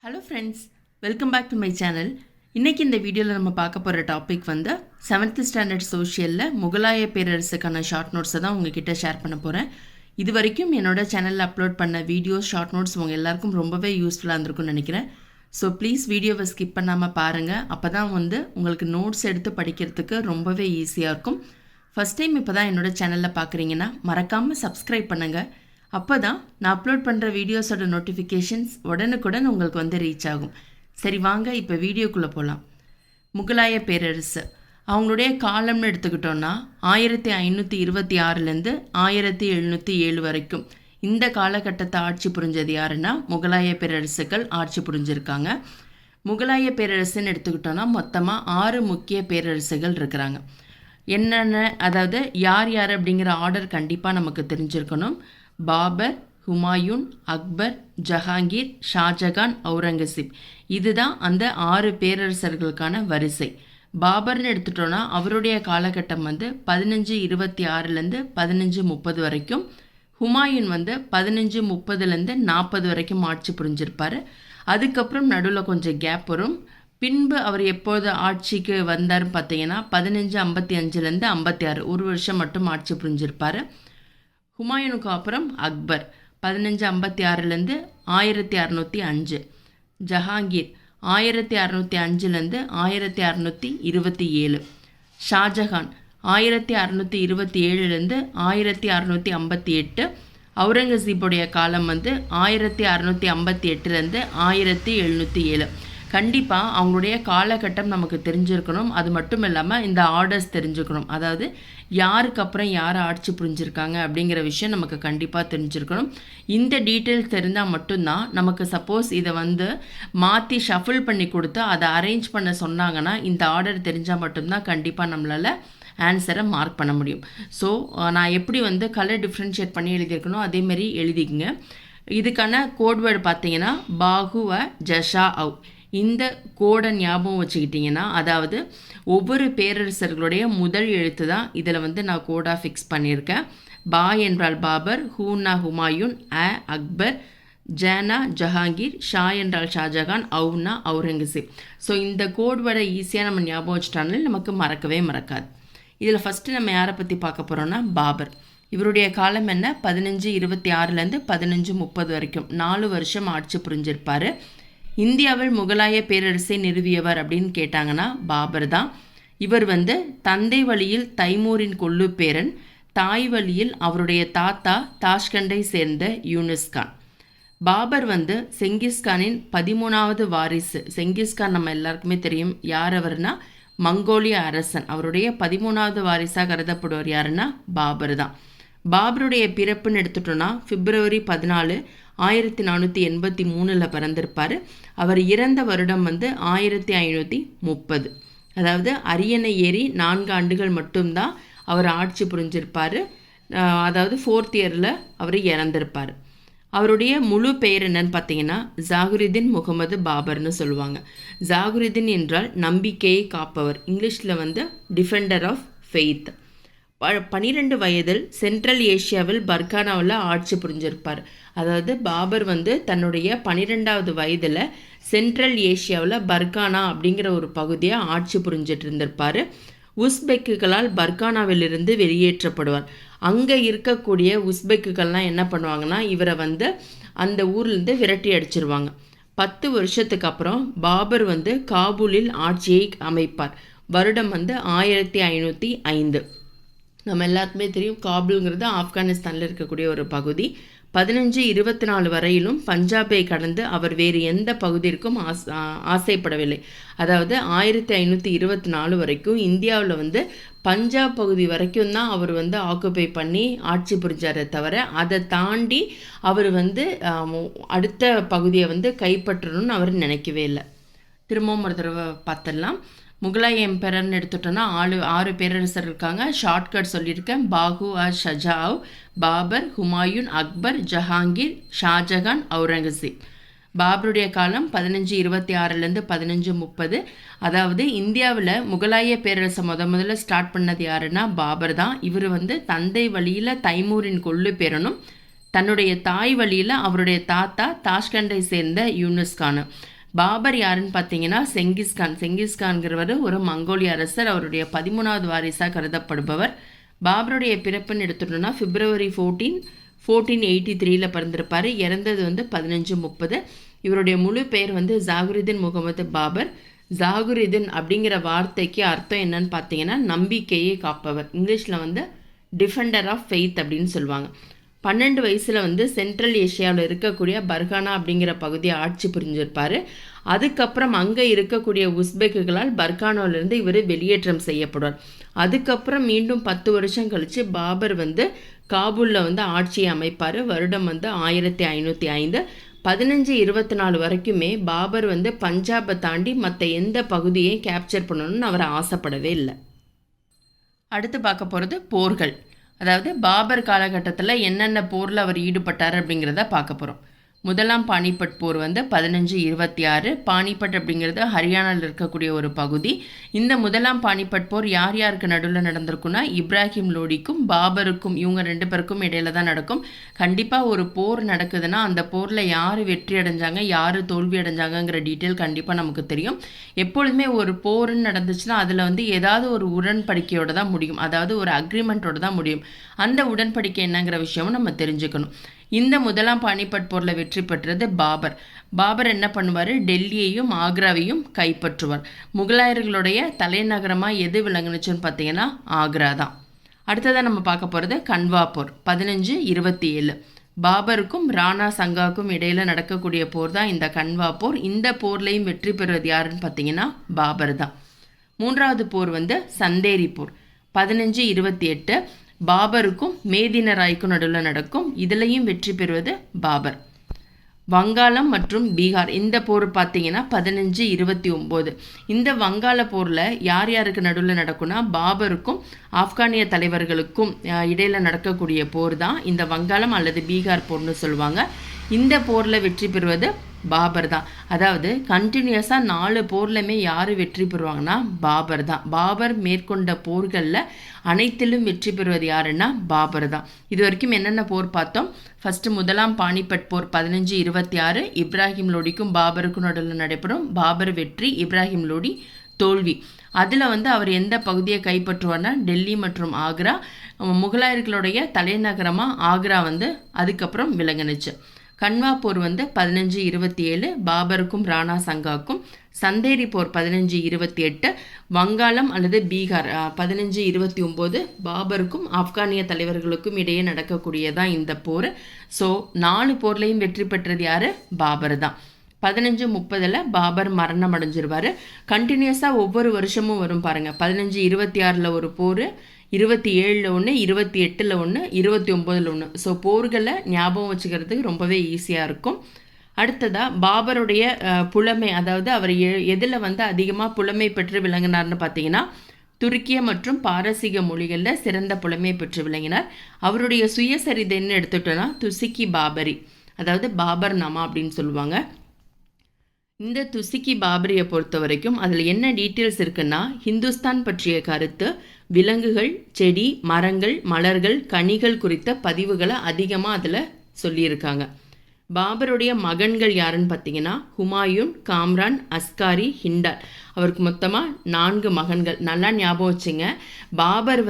Hello friends, welcome back to my channel. இன்றைக்கி இந்த வீடியோவில் நம்ம பார்க்க போகிற டாபிக் வந்து 7th ஸ்டாண்டர்ட் சோஷியலில் முகலாய பேரரசுக்கான ஷார்ட் நோட்ஸை தான் உங்ககிட்ட ஷேர் பண்ண போகிறேன். இது வரைக்கும் என்னோட சேனலில் அப்லோட் பண்ண வீடியோஸ் ஷார்ட் நோட்ஸ் உங்கள் எல்லாருக்கும் ரொம்பவே யூஸ்ஃபுல்லாக இருந்திருக்கும்னு நினைக்கிறேன். ஸோ ப்ளீஸ் வீடியோவை ஸ்கிப் பண்ணாமல் பாருங்கள். அப்போ தான் வந்து உங்களுக்கு நோட்ஸ் எடுத்து படிக்கிறதுக்கு ரொம்பவே ஈஸியாக இருக்கும். ஃபஸ்ட் டைம் இப்போ தான் என்னோடய சேனலில் பார்க்குறீங்கன்னா மறக்காமல் சப்ஸ்கிரைப் பண்ணுங்கள். அப்போ தான் நான் அப்லோட் பண்ணுற வீடியோஸோட நோட்டிஃபிகேஷன்ஸ் உடனுக்குடன் உங்களுக்கு வந்து ரீச் ஆகும். சரி வாங்க இப்போ வீடியோக்குள்ளே போகலாம். முகலாய பேரரசு அவங்களுடைய காலம்னு எடுத்துக்கிட்டோன்னா 1526 1707 வரைக்கும் இந்த காலகட்டத்தை ஆட்சி புரிஞ்சது யாருன்னா முகலாய பேரரசுகள் ஆட்சி புரிஞ்சிருக்காங்க. முகலாய பேரரசுன்னு எடுத்துக்கிட்டோன்னா மொத்தமாக 6 முக்கிய பேரரசுகள் இருக்கிறாங்க. என்னென்ன, அதாவது யார் யார் அப்படிங்கிற ஆர்டர் கண்டிப்பாக நமக்கு தெரிஞ்சிருக்கணும். பாபர், ஹுமாயூன், அக்பர், ஜஹாங்கீர், ஷாஜகான், அவுரங்கசீப், இதுதான் அந்த 6 பேரரசர்களுக்கான வரிசை. பாபர்னு எடுத்துட்டோன்னா அவருடைய காலகட்டம் வந்து 1526 1530 வரைக்கும். ஹுமாயூன் வந்து 1530 40 வரைக்கும் ஆட்சி புரிஞ்சிருப்பார். அதுக்கப்புறம் நடுவில் கொஞ்சம் கேப் வரும். பின்பு அவர் எப்போது ஆட்சிக்கு வந்தார் பார்த்தீங்கன்னா 1555 56, ஒரு வருஷம் மட்டும் ஆட்சி புரிஞ்சிருப்பார். ஹுமாயூனுக்கு அப்புறம் அக்பர் 1556 1605, ஜஹாங்கீர் 1605 1627, ஷாஜகான் 1627 1658, அவுரங்கசீப்புடைய காலம் வந்து 1658 1707. கண்டிப்பாக அவங்களுடைய காலகட்டம் நமக்கு தெரிஞ்சிருக்கணும். அது மட்டும் இல்லாமல் இந்த ஆர்டர்ஸ் தெரிஞ்சுக்கணும். அதாவது யாருக்கு அப்புறம் யார் ஆட்சி புரிஞ்சிருக்காங்க அப்படிங்கிற விஷயம் நமக்கு கண்டிப்பாக தெரிஞ்சிருக்கணும். இந்த டீட்டெயில்ஸ் தெரிந்தால் மட்டும்தான் நமக்கு சப்போஸ் இதை வந்து மாற்றி ஷஃபிள் பண்ணி கொடுத்து அதை அரேஞ்ச் பண்ண சொன்னாங்கன்னா இந்த ஆர்டர் தெரிஞ்சால் மட்டும்தான் கண்டிப்பாக நம்மளால் ஆன்சரை மார்க் பண்ண முடியும். ஸோ நான் எப்படி வந்து கலர் டிஃப்ரென்ஷியேட் பண்ணி எழுதியிருக்கணும் அதேமாரி எழுதிக்கங்க. இதுக்கான கோட்வேர்டு பார்த்தீங்கன்னா பாகுவ ஜஷா அவு. இந்த கோடை ஞாபகம் வச்சுக்கிட்டிங்கன்னா, அதாவது ஒவ்வொரு பேரரசர்களுடைய முதல் எழுத்து தான் இதில் வந்து நான் கோடாக ஃபிக்ஸ் பண்ணியிருக்கேன். பா என்றால் பாபர், ஹூனா ஹுமாயூன், அ அக்பர், ஜேனா ஜஹாங்கீர், ஷா என்றால் ஷாஜகான், அவுனா அவுரங்கசீப். ஸோ இந்த கோட்வேர்டை ஈஸியாக நம்ம ஞாபகம் வச்சுட்டாலும் நமக்கு மறக்கவே மறக்காது. இதில் ஃபஸ்ட்டு நம்ம யாரை பற்றி பார்க்க போகிறோன்னா பாபர். இவருடைய காலம் என்ன, 1526 1530 வரைக்கும் 4 வருஷம் ஆட்சி புரிஞ்சிருப்பார். இந்தியாவில் முகலாய பேரரசை நிறுவியவர் அப்படின்னு கேட்டாங்கன்னா பாபர் தான். இவர் வந்து தந்தை வழியில் தைமூரின் கொள்ளு பேரன், தாய் வழியில் அவருடைய தாத்தா தாஷ்கண்டை சேர்ந்த யூனிஸ்கான். பாபர் வந்து செங்கிஸ்கானின் 13வது வாரிசு. செங்கிஸ்கான் நம்ம எல்லாருக்குமே தெரியும் யார் அவர்னா மங்கோலிய அரசன். அவருடைய 13வது வாரிசாக கருதப்படுவர் யாருன்னா பாபர் தான். பாபருடைய பிறப்புன்னு எடுத்துட்டோன்னா February 14 1483 பிறந்திருப்பார். அவர் இறந்த வருடம் வந்து 1530. அதாவது அரியணை ஏறி 4 ஆண்டுகள் மட்டும்தான் அவர் ஆட்சி புரிஞ்சிருப்பார். அதாவது 4th இயரில் அவர் இறந்திருப்பார். அவருடைய முழு பெயர் என்னன்னு பார்த்தீங்கன்னா ஜாகுருதீன் முகமது பாபர்னு சொல்லுவாங்க. ஜாகுருதீன் என்றால் நம்பிக்கையை காப்பவர். இங்கிலீஷில் வந்து டிஃபெண்டர் ஆஃப் ஃபெய்த். 12 வயதில் சென்ட்ரல் ஏஷியாவில் பர்கானாவில் ஆட்சி புரிஞ்சிருப்பார். அதாவது பாபர் வந்து தன்னுடைய 12வது வயதில் சென்ட்ரல் ஏஷியாவில் பர்கானா அப்படிங்கிற ஒரு பகுதியை ஆட்சி புரிஞ்சிட்டு இருந்திருப்பார். உஸ்பெக்குகளால் பர்கானாவிலிருந்து வெளியேற்றப்படுவார். அங்கே இருக்கக்கூடிய உஸ்பெக்குகள்லாம் என்ன பண்ணுவாங்கன்னா இவரை வந்து அந்த ஊர்லேருந்து விரட்டி அடிச்சிருவாங்க. 10 வருஷத்துக்கு அப்புறம் பாபர் வந்து காபூலில் ஆட்சியை அமைப்பார். வருடம் வந்து 1505. நம்ம எல்லாருக்குமே தெரியும் காபூலுங்கிறது ஆப்கானிஸ்தானில் இருக்கக்கூடிய ஒரு பகுதி. 1524 வரையிலும் பஞ்சாபை கடந்து அவர் வேறு எந்த பகுதிக்கும் ஆசைப்படவில்லை. அதாவது 1524 வரைக்கும் இந்தியாவில் வந்து பஞ்சாப் பகுதி வரைக்கும் தான் அவர் வந்து ஆக்குபை பண்ணி ஆட்சி புரிஞ்சாரே தவிர அதை தாண்டி அவர் வந்து அடுத்த பகுதியை வந்து கைப்பற்றணும்னு அவர் நினைக்கவே இல்லை. திரும்பவும் ஒரு தடவை பார்த்துடலாம். முகலாய எம்பரர்னு எடுத்துட்டோன்னா 6 பேரரசர் இருக்காங்க. ஷார்ட்கட் சொல்லியிருக்கேன். பாகு ஷஜாவ், பாபர், ஹுமாயூன், அக்பர், ஜஹாங்கீர், ஷாஜகான், அவுரங்கசீப். பாபருடைய காலம் 1526 1530. அதாவது இந்தியாவில் முகலாய பேரரசை முதல்ல ஸ்டார்ட் பண்ணது யாருன்னா பாபர் தான். இவர் வந்து தந்தை வழியில் தைமூரின் கொள்ளு பேரனும், தன்னுடைய தாய் வழியில் அவருடைய தாத்தா தாஷ்கண்டை சேர்ந்த யூனுஸ் கான். பாபர் யாருன்னு பார்த்தீங்கன்னா செங்கிஸ்கான். செங்கிஸ்கான்கிறவர் ஒரு மங்கோலிய அரசர். அவருடைய 13வது வாரிசாக கருதப்படுபவர். பாபருடைய பிறப்புன்னு எடுத்துட்டோம்னா February 1483 பிறந்திருப்பார். இறந்தது 1530. இவருடைய முழு பெயர் ஜாகுருதீன் முகமது பாபர். ஜாகுருதீன் அப்படிங்கிற வார்த்தைக்கு அர்த்தம் என்னன்னு பார்த்தீங்கன்னா நம்பிக்கையை காப்பவர். இங்கிலீஷில் டிஃபெண்டர் ஆஃப் ஃபெய்த் அப்படின்னு சொல்லுவாங்க. 12 வயசில் சென்ட்ரல் ஏஷியாவில் இருக்கக்கூடிய பர்கானா அப்படிங்கிற பகுதியை ஆட்சி புரிஞ்சிருப்பார். அதுக்கப்புறம் அங்கே இருக்கக்கூடிய உஸ்பெக்குகளால் பர்கானாவிலிருந்து இவர் வெளியேற்றம் செய்யப்படுவார். அதுக்கப்புறம் மீண்டும் 10 வருஷம் கழித்து பாபர் காபூலில் ஆட்சியை அமைப்பார். வருடம் 1505. 1524 வரைக்குமே பாபர் பஞ்சாபை தாண்டி மற்ற எந்த பகுதியை கேப்சர் பண்ணணும்னு அவர் ஆசைப்படவே இல்லை. அடுத்து பார்க்க போகிறது போர்கள். அதாவது பாபர் காலகட்டத்தில் என்னென்ன போரில் அவர் ஈடுபட்டார் அப்படிங்கிறத பார்க்க போகிறோம். முதலாம் பானிபட் போர் 1526. பானிபட் அப்படிங்கிறது ஹரியானாவில் இருக்கக்கூடிய ஒரு பகுதி. இந்த முதலாம் பானிபட் போர் யார் யாருக்கு நடுவில் நடந்திருக்குன்னா இப்ராஹிம் லோடிக்கும் பாபருக்கும், இவங்க 2 பேருக்கும் இடையில தான் நடக்கும். கண்டிப்பாக ஒரு போர் நடக்குதுன்னா அந்த போரில் யார் வெற்றி அடைஞ்சாங்க யார் தோல்வி அடைஞ்சாங்கங்கிற டீட்டெயில் கண்டிப்பாக நமக்கு தெரியும். எப்பொழுதுமே ஒரு போர்ன்னு நடந்துச்சுன்னா அதில் ஏதாவது ஒரு உடன்படிக்கையோடு தான் முடியும். அதாவது ஒரு அக்ரிமெண்ட்டோடு தான் முடியும். அந்த உடன்படிக்கை என்னங்கிற விஷயமும் நம்ம தெரிஞ்சுக்கணும். இந்த முதலாம் பானிபட் போரில் வெற்றி பெற்றது பாபர். பாபர் என்ன பண்ணுவார், டெல்லியையும் ஆக்ராவையும் கைப்பற்றுவார். முகலாயர்களுடைய தலைநகரமாக எது விளங்குனுச்சுன்னு பார்த்தீங்கன்னா ஆக்ரா தான். அடுத்ததாக நம்ம பார்க்க போகிறது கன்வா போர் 1527. பாபருக்கும் ராணா சங்காவுக்கும் இடையில் நடக்கக்கூடிய போர் தான் இந்த கன்வா போர். இந்த போர்லையும் வெற்றி பெறுவது யாருன்னு பார்த்தீங்கன்னா பாபர் தான். 3வது போர் சந்தேரி போர் 1528. பாபருக்கும் மேதினராய்க்கும் நடுவில் நடக்கும். இதுலேயும் வெற்றி பெறுவது பாபர். வங்காளம் மற்றும் பீகார் இந்த போர் பார்த்தீங்கன்னா 1529. இந்த வங்காள போரில் யார் யாருக்கு நடுவில் நடக்கும்னா பாபருக்கும் ஆப்கானிய தலைவர்களுக்கும் இடையில் நடக்கக்கூடிய போர் தான் இந்த வங்காளம் அல்லது பீகார் போர்னு சொல்லுவாங்க. இந்த போரில் வெற்றி பெறுவது பாபர் தான். அதாவது கண்டினியூஸாக 4 போர்லையுமே யார் வெற்றி பெறுவாங்கன்னா பாபர் தான். பாபர் மேற்கொண்ட போர்களில் அனைத்திலும் வெற்றி பெறுவது யாருன்னா பாபர் தான். இது வரைக்கும் என்னென்ன போர் பார்த்தோம். ஃபஸ்ட்டு முதலாம் பானிபட் போர் 1526. இப்ராஹிம் லோடிக்கும் பாபருக்கும் நடுவில் நடைபெறும். பாபர் வெற்றி, இப்ராஹிம் லோடி தோல்வி. அதில் அவர் எந்த பகுதியை கைப்பற்றுவார்னா டெல்லி மற்றும் ஆக்ரா. முகலாயர்களுடைய தலைநகரமாக ஆக்ரா அதுக்கப்புறம் விளங்குனுச்சு. கன்வா போர் 1527 பாபருக்கும் ராணா சங்காக்கும். சந்தேரி போர் 1528 வங்காளம் அல்லது பீகார் 1529 பாபருக்கும் ஆப்கானிய தலைவர்களுக்கும் இடையே நடக்கக்கூடியதான் இந்த போர். ஸோ 4 போர்லையும் வெற்றி பெற்றது யார், பாபர் தான். 1530 பாபர் மரணம் அடைஞ்சிருவார். கண்டினியூஸாக ஒவ்வொரு வருஷமும் வரும் பாருங்கள். 1526 ஒரு போர், 27 ஒன்று, 28 ஒன்று, 29 ஒன்று. ஸோ போர்களை ஞாபகம் வச்சுக்கிறதுக்கு ரொம்பவே ஈஸியாக இருக்கும். அடுத்ததாக பாபருடைய புலமை, அதாவது அவர் எதில் அதிகமாக புலமை பெற்று விளங்கினார்னு பார்த்தீங்கன்னா துருக்கிய மற்றும் பாரசீக மொழிகளில் சிறந்த புலமை பெற்று விளங்கினார். அவருடைய சுயசரிதைன்னு எடுத்துட்டோன்னா துசிக்கி பாபரி, அதாவது பாபர் நாமா அப்படின்னு சொல்லுவாங்க. இந்த துசிக்கி பாபரியை பொறுத்த வரைக்கும் அதில் என்ன டீட்டெயில்ஸ் இருக்குன்னா ஹிந்துஸ்தான் பற்றிய கருத்து, விலங்குகள், செடி, மரங்கள், மலர்கள், கனிகள் குறித்த பதிவுகளை அதிகமாக அதில் சொல்லியிருக்காங்க. பாபருடைய மகன்கள் யாருன்னு பார்த்தீங்கன்னா ஹுமாயூன், காம்ரான், அஸ்காரி, ஹிண்டால். அவருக்கு மொத்தமாக 4 மகன்கள். நல்லா ஞாபகம் வச்சுங்க. பாபர்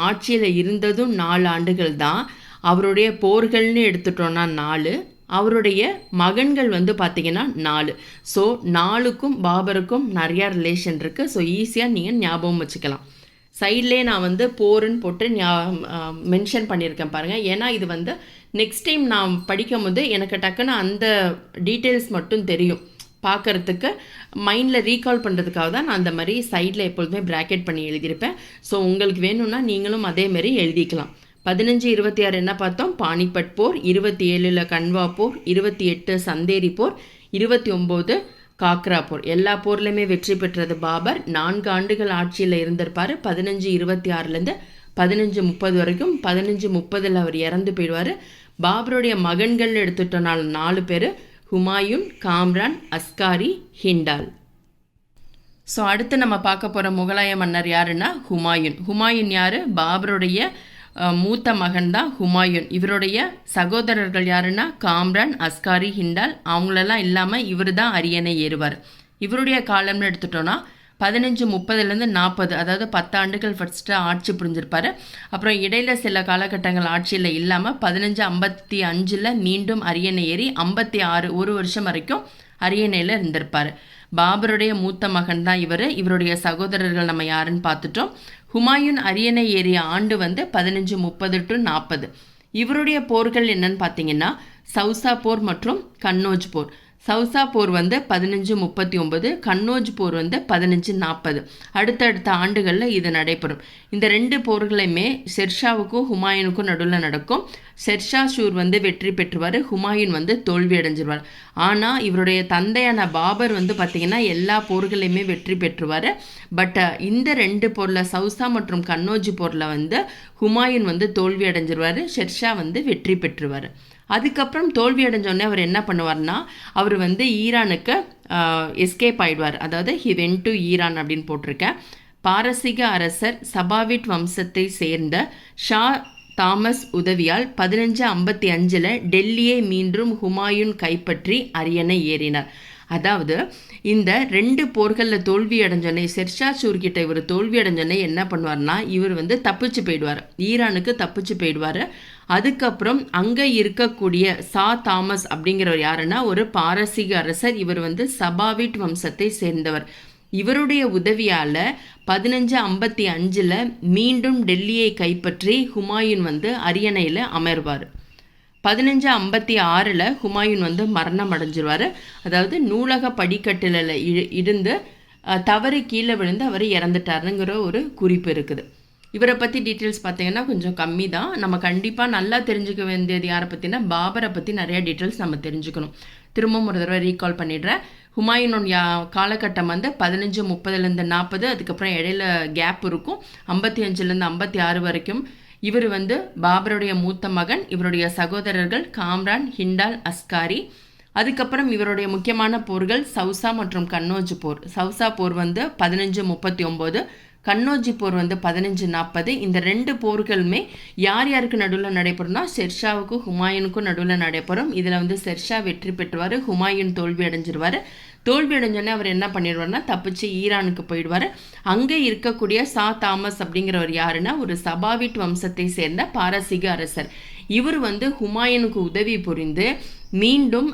ஆட்சியில் இருந்ததும் 4 ஆண்டுகள் தான். அவருடைய போர்கள்னு எடுத்துட்டோன்னா 4, அவருடைய மகன்கள் பார்த்தீங்கன்னா 4. ஸோ 4க்கும் பாபருக்கும் நிறையா ரிலேஷன் இருக்குது. ஸோ ஈஸியாக நீங்கள் ஞாபகம் வச்சுக்கலாம். சைட்லேயே நான் போருன்னு போட்டு மென்ஷன் பண்ணியிருக்கேன் பாருங்கள். ஏன்னா இது நெக்ஸ்ட் டைம் நான் படிக்கும் போது எனக்கு டக்குன்னு அந்த டீட்டெயில்ஸ் மட்டும் தெரியும், பார்க்குறதுக்கு மைண்டில் ரீகால் பண்ணுறதுக்காக தான் நான் அந்த மாதிரி சைடில் எப்பொழுதுமே ப்ராக்கெட் பண்ணி எழுதியிருப்பேன். ஸோ உங்களுக்கு வேணும்னா நீங்களும் அதேமாரி எழுதிக்கலாம். 1526 என்ன பார்த்தோம், பானிபட் போர். 27 கன்வா போர். 28 சந்தேரி போர். 29 காக்ரா போர். எல்லா போர்லையுமே வெற்றி பெற்றது பாபர். 4 ஆண்டுகள் ஆட்சியில் இருந்திருப்பார். 1526 1530 வரைக்கும். 1530 அவர் இறந்து போயிடுவார். பாபருடைய மகன்கள் எடுத்துட்டனால 4 பேர், ஹுமாயூன், காம்ரான், அஸ்காரி, ஹிண்டால். ஸோ அடுத்து நம்ம பார்க்க போகிற முகலாய மன்னர் யாருன்னா ஹுமாயூன். ஹுமாயூன் யார், பாபருடைய மூத்த மகன் தான் ஹுமாயூன். இவருடைய சகோதரர்கள் யாருன்னா காம்ரான், அஸ்காரி, ஹிண்டால், அவங்களெல்லாம் இல்லாமல் இவர் தான் அரியணை ஏறுவார். இவருடைய காலம்னு எடுத்துட்டோன்னா 1530 40, அதாவது 10 ஆண்டுகள் ஃபர்ஸ்ட்டு ஆட்சி புரிஞ்சிருப்பார். அப்புறம் இடையில சில காலகட்டங்கள் ஆட்சியில் இல்லாமல் 1555 மீண்டும் அரியணை ஏறி 56 ஒரு வருஷம் வரைக்கும் அரியணையில் இருந்திருப்பார். பாபருடைய மூத்த மகன் தான் இவர். இவருடைய சகோதரர்கள் நம்ம யாருன்னு பார்த்துட்டோம். ஹுமாயூன் அரியணை ஏறிய ஆண்டு வந்து 1530 to 40. இவருடைய போர்கள் என்னன்னு பார்த்தீங்கன்னா சவுசா போர் மற்றும் கன்னோஜ் போர். சவுசா போர் வந்து 1539, கன்னோஜ் போர் வந்து 1540. அடுத்தடுத்த ஆண்டுகளில் இது நடைபெறும். இந்த 2 போர்களையுமே ஷெர்ஷாவுக்கும் ஹுமாயூனுக்கும் நடுவில் நடக்கும். ஷெர்ஷா ஷூர் வந்து வெற்றி பெற்றுவார், ஹுமாயூன் வந்து தோல்வி அடைஞ்சிருவார். ஆனால் இவருடைய தந்தையான பாபர் வந்து பார்த்திங்கன்னா எல்லா போர்களையுமே வெற்றி பெற்றுவார். பட் இந்த 2 போரில் சவுசா மற்றும் கன்னோஜ் போரில் வந்து ஹுமாயூன் வந்து தோல்வி அடைஞ்சிருவார், ஷெர்ஷா வந்து வெற்றி பெற்றுவார். அதுக்கப்புறம் தோல்வி அடைஞ்சோடனே அவர் என்ன பண்ணுவார்னா அவர் வந்து ஈரானுக்கு எஸ்கேப் ஆயிடுவார். அதாவது ஹி வென்ட் டு ஈரான் அப்படின்னு போட்டிருக்கேன். பாரசீக அரசர் சபாவிட் வம்சத்தை சேர்ந்த ஷா தாமஸ் உதவியால் 1555 டெல்லியை மீண்டும் ஹுமாயூன் கைப்பற்றி அரியணை ஏறினார். அதாவது இந்த 2 போர்களில் தோல்வி அடைஞ்சோடனே ஷெர்ஷா சூர்கிட்ட இவர் தோல்வி அடைஞ்சோடனே என்ன பண்ணுவார்னா இவர் வந்து தப்பிச்சு போயிடுவார், ஈரானுக்கு தப்பிச்சு போயிடுவார். அதுக்கப்புறம் அங்கே இருக்கக்கூடிய சா தாமஸ் அப்படிங்கிறவர் யாருன்னா ஒரு பாரசீக அரசர். இவர் வந்து சபாவிட் வம்சத்தை சேர்ந்தவர். இவருடைய உதவியால் 1555 மீண்டும் டெல்லியை கைப்பற்றி ஹுமாயூன் வந்து அரியணையில் அமர்வார். 1556 ஹுமாயூன் வந்து மரணம் அடைஞ்சிருவார். அதாவது நூலக படிக்கட்டில் இருந்து தவறு கீழே விழுந்து அவர் இறந்துட்டாருங்கிற ஒரு குறிப்பு இருக்குது. இவரை பற்றி டீட்டெயில்ஸ் பார்த்தீங்கன்னா கொஞ்சம் கம்மி தான். நம்ம கண்டிப்பாக நல்லா தெரிஞ்சுக்க வேண்டியது யாரை பற்றினா பாபரை பற்றி நிறையா டீட்டெயில்ஸ் நம்ம தெரிஞ்சுக்கணும். திரும்பவும் ஒரு தடவை ரீகால் பண்ணிடுறேன். ஹுமாயூன் காலகட்டம் வந்து 1530 40, அதுக்கப்புறம் இடையில கேப் இருக்கும் 55 56 வரைக்கும். இவர் வந்து பாபருடைய மூத்த மகன். இவருடைய சகோதரர்கள் காம்ரான், ஹிண்டால், அஸ்காரி. அதுக்கப்புறம் இவருடைய முக்கியமான போர்கள் சவுசா மற்றும் கன்னோஜ் போர். சவுசா போர் வந்து 1539, கன்னோஜி போர் வந்து 1540. இந்த 2 போர்களுமே யார் யாருக்கு நடுவில் நடைபெறும்னா ஷெர்ஷாவுக்கும் ஹுமாயூனுக்கும் நடுவில் நடைபெறும். இதில் வந்து ஷெர்ஷா வெற்றி பெற்றுவார், ஹுமாயூன் தோல்வி அடைஞ்சிருவார். தோல்வி அடைஞ்சோடனே அவர் என்ன பண்ணிடுவார்னா தப்பிச்சு ஈரானுக்கு போயிடுவார். அங்கே இருக்கக்கூடிய சா தாமஸ் அப்படிங்கிறவர் யாருன்னா ஒரு சபாவிட் வம்சத்தை சேர்ந்த பாரசீக அரசர். இவர் வந்து ஹுமாயூனுக்கு உதவி புரிந்து மீண்டும்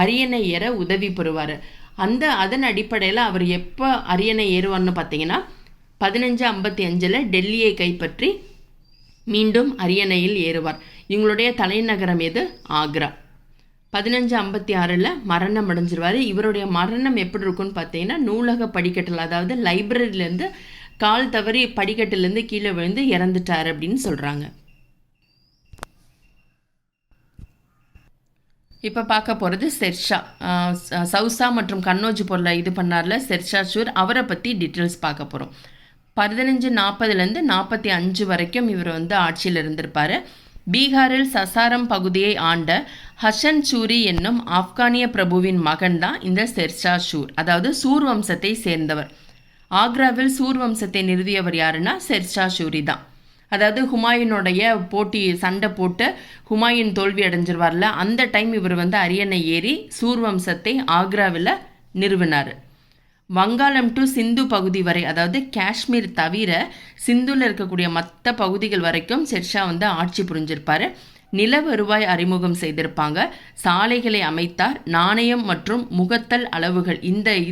அரியணை ஏற உதவி பெறுவார். அதன் அடிப்படையில் அவர் எப்போ அரியணை ஏறுவார்னு பார்த்தீங்கன்னா 1555 டெல்லியை கைப்பற்றி மீண்டும் அரியணையில் ஏறுவார். இவங்களுடைய தலைநகரம் எது? ஆக்ரா. 1556 மரணம் அடைஞ்சிருவார். இவருடைய மரணம் எப்படி இருக்குன்னு பார்த்தீங்கன்னா நூலக படிக்கட்டில், அதாவது லைப்ரரியிலேருந்து கால் தவறி படிக்கட்டிலேருந்து கீழே விழுந்து இறந்துட்டார் அப்படின்னு சொல்கிறாங்க. இப்போ பார்க்க போகிறது ஷெர்ஷா. சவுசா மற்றும் கன்னோஜ் போரில் இது பண்ணார்ல ஷெர்ஷா சூர், அவரை பற்றி டீட்டெயில்ஸ் பார்க்க போகிறோம். 1540 45 வரைக்கும் இவர் வந்து ஆட்சியில் இருந்திருப்பார். பீகாரில் சசாரம் பகுதியை ஆண்ட ஹசன் சூரி என்னும் ஆப்கானிய பிரபுவின் மகன் தான் இந்த ஷெர்ஷா சூர், அதாவது சூர் வம்சத்தை சேர்ந்தவர். ஆக்ராவில் சூர் வம்சத்தை நிறுவியவர் யாருன்னா ஷெர்ஷா சூரி தான். அதாவது ஹுமாயூனுடைய சண்டை போட்டு ஹுமாயூன் தோல்வி அடைஞ்சிருவார்ல, அந்த டைம் இவர் வந்து அரியணை ஏறி சூர் வம்சத்தை ஆக்ராவில் நிறுவினார். வங்காளம் டு சிந்து பகுதி வரை, அதாவது காஷ்மீர் தவிர சிந்துவில் இருக்கக்கூடிய மற்ற பகுதிகள் வரைக்கும் ஷெர்ஷா வந்து ஆட்சி புரிஞ்சிருப்பார். நில வருவாய் அறிமுகம் செய்திருப்பாங்க, சாலைகளை அமைத்தார், நாணயம் மற்றும் முகத்தல் அளவுகள்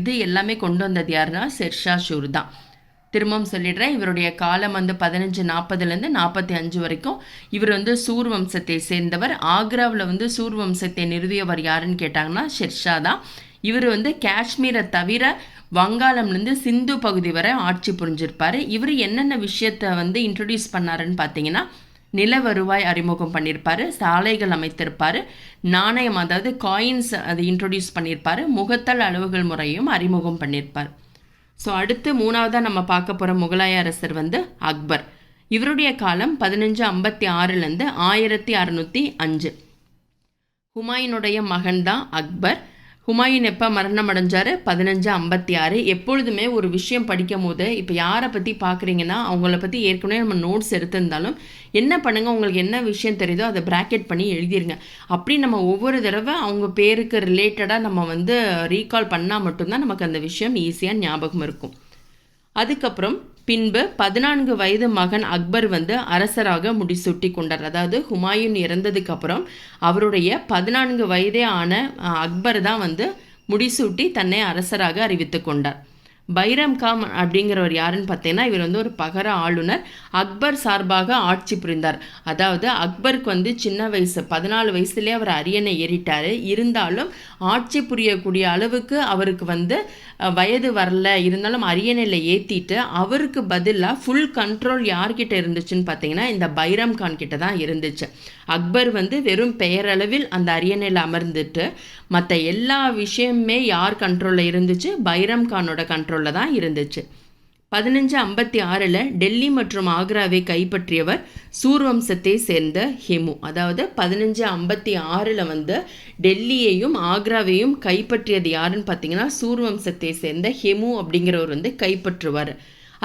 இது எல்லாமே கொண்டு வந்தது யாருன்னா ஷெர்ஷா சூர் தான். திரும்பவும் சொல்லிடுறேன், இவருடைய காலம் வந்து 1540 45 வரைக்கும். இவர் வந்து சூர் வம்சத்தை சேர்ந்தவர். ஆக்ராவில் வந்து சூர் வம்சத்தை நிறுவியவர் யாருன்னு கேட்டாங்கன்னா ஷெர்ஷா தான். இவர் வந்து காஷ்மீரை தவிர வங்காளம்லேருந்து சிந்து பகுதி வரை ஆட்சி புரிஞ்சிருப்பார். இவர் என்னென்ன விஷயத்தை வந்து இன்ட்ரடியூஸ் பண்ணாருன்னு பார்த்தீங்கன்னா நில வருவாய் அறிமுகம் பண்ணியிருப்பார், சாலைகள் அமைத்திருப்பார், நாணயம் அதாவது காயின்ஸ் அதை இன்ட்ரடியூஸ் பண்ணியிருப்பார், முகத்தல் அளவுகள் முறையும் அறிமுகம் பண்ணியிருப்பார். ஸோ அடுத்து 3வதாக நம்ம பார்க்க போகிற முகலாய அரசர் வந்து அக்பர். இவருடைய காலம் 1556 1605. ஹுமாயூனுடைய மகன் தான் அக்பர். ஹுமாயூன் எப்போ மரணம் அடைஞ்சார்? 1556. எப்பொழுதுமே ஒரு விஷயம் படிக்கும் போது இப்போ யாரை பற்றி பார்க்குறீங்கன்னா அவங்கள பற்றி ஏற்கனவே நம்ம நோட்ஸ் எடுத்திருந்தாலும் என்ன பண்ணுங்கள், உங்களுக்கு என்ன விஷயம் தெரியுதோ அதை ப்ராக்கெட் பண்ணி எழுதிருங்க. அப்படி நம்ம ஒவ்வொரு தடவை அவங்க பேருக்கு ரிலேட்டடாக நம்ம வந்து ரீகால் பண்ணால் மட்டும்தான் நமக்கு அந்த விஷயம் ஈஸியாக ஞாபகம் இருக்கும். அதுக்கப்புறம் பின்பு 14 வயது மகன் அக்பர் வந்து அரசராக முடிசூட்டி கொண்டார். அதாவது ஹுமாயூன் இறந்ததுக்கு அப்புறம் அவருடைய 14 வயதே ஆன அக்பர் தான் வந்து முடிசூட்டி தன்னை அரசராக அறிவித்து கொண்டார். பைரம் கான் அப்படிங்கிறவர் யாருன்னு பார்த்தீங்கன்னா இவர் வந்து ஒரு பகர ஆளுநர். அக்பர் சார்பாக ஆட்சி புரிந்தார். அதாவது அக்பருக்கு வந்து சின்ன வயசு 14 வயசுலேயே அவர் அரியணை ஏறிட்டார். இருந்தாலும் ஆட்சி புரியக்கூடிய அளவுக்கு அவருக்கு வந்து வயது வரல. இருந்தாலும் அரியணையில் ஏற்றிட்டு அவருக்கு பதிலாக ஃபுல் கண்ட்ரோல் யார்கிட்ட இருந்துச்சுன்னு பார்த்தீங்கன்னா இந்த பைரம் கான் கிட்ட தான் இருந்துச்சு. அக்பர் வந்து வெறும் பெயரளவில் அந்த அரியணையில் அமர்ந்துட்டு மற்ற எல்லா விஷயமுமே யார் கண்ட்ரோலில் இருந்துச்சு? பைரம் கானோட கண்ட்ரோலில் தான் இருந்துச்சு. 1556 டெல்லி மற்றும் ஆக்ராவை கைப்பற்றியவர் சூர்வம்சத்தை சேர்ந்த ஹெமு. அதாவது 1556 வந்து டெல்லியையும் ஆக்ராவையும் கைப்பற்றியது யாருன்னு பார்த்தீங்கன்னா சூர்வம்சத்தை சேர்ந்த ஹெமு அப்படிங்கிறவர் வந்து கைப்பற்றுவார்.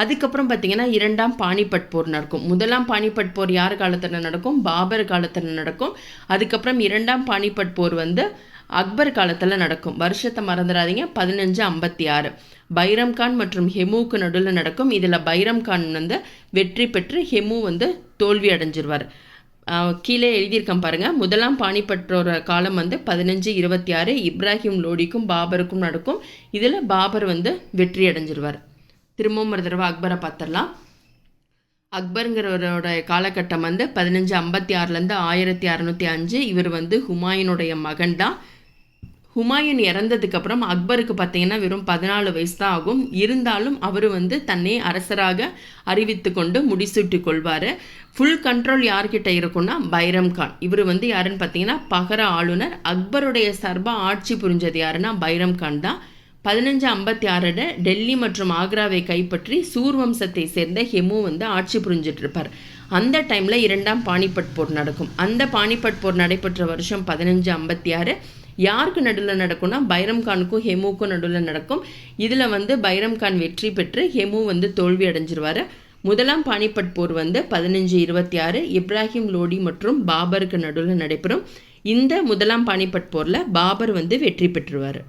அதுக்கப்புறம் பார்த்திங்கன்னா 2ஆம் பானிபட் போர் நடக்கும். 1ஆம் பானிபட் போர் யார் காலத்தில் நடக்கும்? பாபர் காலத்தில் நடக்கும். அதுக்கப்புறம் 2ஆம் பானிபட் போர் வந்து அக்பர் காலத்தில் நடக்கும். வருஷத்தை மறந்துடாதீங்க, 1556. பைரம் கான் மற்றும் ஹெமுவுக்கு நடுவில் நடக்கும். இதில் பைரம் கான் வந்து வெற்றி பெற்று ஹெமு வந்து தோல்வி அடைஞ்சிருவார். கீழே எழுதியிருக்கேன் பாருங்கள். 1ஆம் பானிபட்டோட காலம் வந்து 1526. இப்ராஹிம் லோடிக்கும் பாபருக்கும் நடக்கும். இதில் பாபர் வந்து வெற்றி அடைஞ்சிருவார். திரும்பவும் ஒரு தடவை அக்பரை பார்த்துடலாம். அக்பருங்கிறவரோட காலகட்டம் வந்து 1556 1605. இவர் வந்து ஹுமாயூனுடைய மகன் தான். ஹுமாயூன் இறந்ததுக்கப்புறம் அக்பருக்கு பார்த்தீங்கன்னா வெறும் 14 வயசு தான் ஆகும். இருந்தாலும் அவர் வந்து தன்னை அரசராக அறிவித்து கொண்டு முடிசூட்டி கொள்வார். ஃபுல் கண்ட்ரோல் யார்கிட்ட இருக்குன்னா பைரம் கான். இவர் வந்து யாருன்னு பார்த்தீங்கன்னா பகர ஆளுநர். அக்பருடைய சார்பாக ஆட்சி புரிஞ்சது யாருன்னா பைரம் கான் தான். 1556 டெல்லி மற்றும் ஆக்ராவை கைப்பற்றி சூர்வம்சத்தை சேர்ந்த ஹெமு வந்து ஆட்சி புரிஞ்சிட்டு இருப்பார். அந்த டைமில் 2ஆம் பானிபட் போர் நடக்கும். அந்த பானிபட் போர் நடைபெற்ற வருஷம் 1556. யாருக்கு நடுவில் நடக்கும்னா பைரம் கானுக்கும் ஹெமுக்கும் நடுவில் நடக்கும். இதில் வந்து பைரம் கான் வெற்றி பெற்று ஹெமு வந்து தோல்வி அடைஞ்சிருவார். 1ஆம் பானிபட் போர் வந்து 1526 இப்ராஹிம் லோடி மற்றும் பாபருக்கு நடுவில் நடைபெறும். இந்த 1ஆம் பானிபட் போரில் பாபர் வந்து வெற்றி பெற்றுவார்.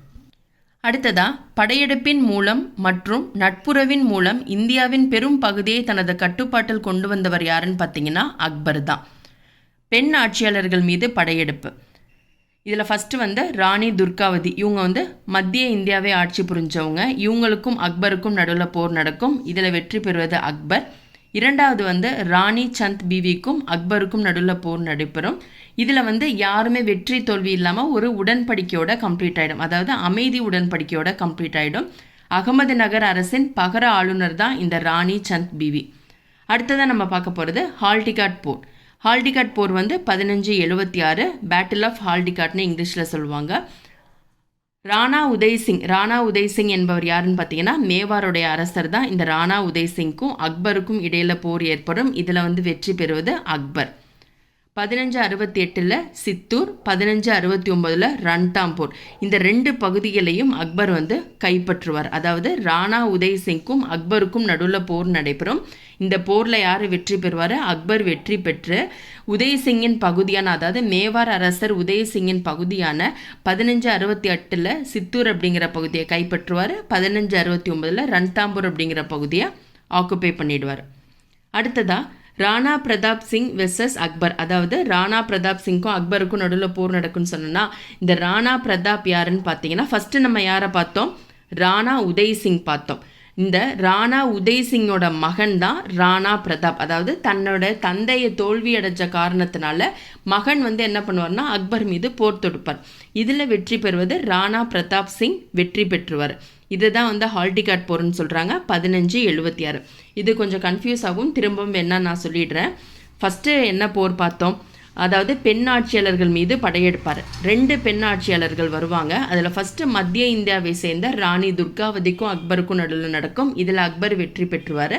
அடுத்ததா படையெடுப்பின் மூலம் மற்றும் நட்புறவின் மூலம் இந்தியாவின் பெரும் பகுதியை தனது கட்டுப்பாட்டில் கொண்டு வந்தவர் யாருன்னு பார்த்தீங்கன்னா அக்பர் தான். பெண் ஆட்சியாளர்கள் மீது படையெடுப்பு. இதில் ஃபஸ்ட்டு வந்து ராணி துர்காவதி. இவங்க வந்து மத்திய இந்தியாவை ஆட்சி புரிஞ்சவங்க. இவங்களுக்கும் அக்பருக்கும் நடுவில் போர் நடக்கும். இதில் வெற்றி பெறுவது அக்பர். 2வது வந்து ராணி சந்த் பீவிக்கும் அக்பருக்கும் நடுவில் போர் நடைபெறும். இதில் வந்து யாருமே வெற்றி தோல்வி இல்லாமல் ஒரு உடன்படிக்கையோட கம்ப்ளீட் ஆகிடும். அதாவது அமைதி உடன்படிக்கையோட கம்ப்ளீட் ஆகிடும். அகமது நகர் அரசின் பகர ஆளுநர் தான் இந்த ராணி சந்த் பீவி. அடுத்ததான் நம்ம பார்க்க போகிறது ஹால்டிகாட் போர். ஹால்டிகாட் போர் வந்து 1576 பேட்டில் ஆஃப் ஹால்டிகாட்னு இங்கிலீஷில் சொல்லுவாங்க. ராணா உதய்சிங் என்பவர் யாருன்னு பார்த்தீங்கன்னா மேவாருடைய அரசர் தான். இந்த ராணா உதய்சிங்க்கும் அக்பருக்கும் இடையில் போர் ஏற்படும். இதில் வந்து வெற்றி பெறுவது அக்பர். 1568 சித்தூர், 1569 ரன்தாம்போர். இந்த 2 பகுதிகளையும் அக்பர் வந்து கைப்பற்றுவார். அதாவது ராணா உதய்சிங்க்கும் அக்பருக்கும் நடுவில் போர் நடைபெறும். இந்த போரில் யார் வெற்றி பெறுவார்? அக்பர் வெற்றி பெற்று உதய்சிங்கின் பகுதியான, அதாவது மேவார் அரசர் உதய்சிங்கின் பகுதியான 1568 சித்தூர் அப்படிங்கிற பகுதியை கைப்பற்றுவார். 1569 ரன்தாம்போர் அப்படிங்கிற பகுதியை ஆக்குப்பை பண்ணிடுவார். அடுத்ததாக ராணா பிரதாப் சிங் வெர்சஸ் அக்பர். அதாவது ராணா பிரதாப் சிங்க்கும் அக்பருக்கும் நடுவில் போர் நடக்கும்னு சொன்னோன்னா இந்த ராணா பிரதாப் யாருன்னு பார்த்தீங்கன்னா ஃபஸ்ட்டு நம்ம யாரை பார்த்தோம்? ராணா உதய்சிங் பார்த்தோம். இந்த ராணா உதய்சிங்கோட மகன் தான் ராணா பிரதாப். அதாவது தன்னோட தந்தையை தோல்வி அடைஞ்ச காரணத்தினால மகன் வந்து என்ன பண்ணுவார்னா அக்பர் மீது போர் தொடுப்பார். இதில் வெற்றி பெறுவது ராணா பிரதாப் சிங் வெற்றி பெற்றுவார். இதுதான் வந்து ஹால்டிகாட் போர்னு சொல்கிறாங்க. 1576. இது கொஞ்சம் கன்ஃபியூஸ் ஆகும். திரும்பவும் என்ன நான் சொல்லிடுறேன். ஃபஸ்ட்டு என்ன போர் பார்த்தோம்? அதாவது பெண் ஆட்சியாளர்கள் மீது படையெடுப்பார். 2 பெண் ஆட்சியாளர்கள் வருவாங்க. அதில் ஃபஸ்ட்டு மத்திய இந்தியாவை சேர்ந்த ராணி துர்காவதிக்கும் அக்பருக்கும் நடுவில் நடக்கும். இதில் அக்பர் வெற்றி பெற்றுவார்.